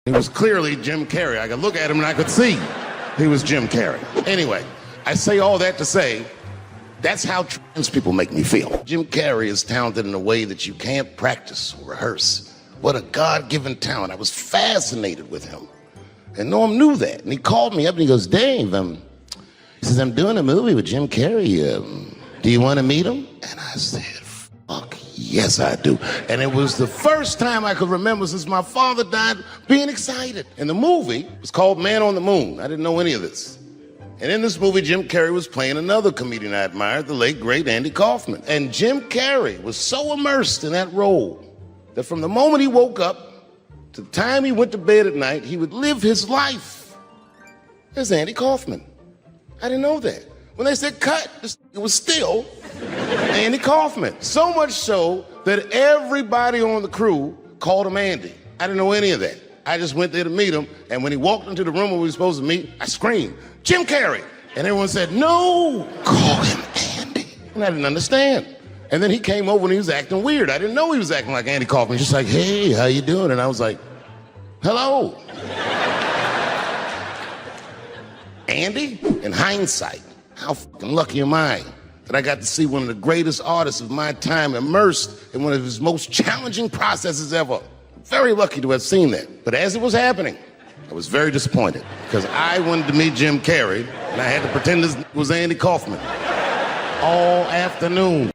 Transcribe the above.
He was clearly Jim Carrey. I could look at him and I could see he was Jim Carrey. Anyway, I say all that to say, that's how trans people make me feel. Jim Carrey is talented in a way that you can't practice or rehearse. What a God-given talent. I was fascinated with him. And Norm knew that. And he called me up and he goes, Dave, he says, I'm doing a movie with Jim Carrey. Do you want to meet him? And I said, fuck, yes, I do. And it was the first time I could remember since my father died being excited. And the movie was called Man on the Moon. I didn't know any of this. And in this movie, Jim Carrey was playing another comedian I admired, the late, great Andy Kaufman. And Jim Carrey was so immersed in that role that from the moment he woke up to the time he went to bed at night, he would live his life as Andy Kaufman. I didn't know that. When they said cut, it was still Andy Kaufman. So much so that everybody on the crew called him Andy. I didn't know any of that. I just went there to meet him, and when he walked into the room where we were supposed to meet, I screamed, Jim Carrey! And everyone said, no, call him Andy. And I didn't understand. And then he came over and he was acting weird. I didn't know he was acting like Andy Kaufman. Just like, hey, how you doing? And I was like, hello. Andy? In hindsight, how fucking lucky am I that I got to see one of the greatest artists of my time immersed in one of his most challenging processes ever. Very lucky to have seen that. But as it was happening, I was very disappointed because I wanted to meet Jim Carrey and I had to pretend this was Andy Kaufman all afternoon.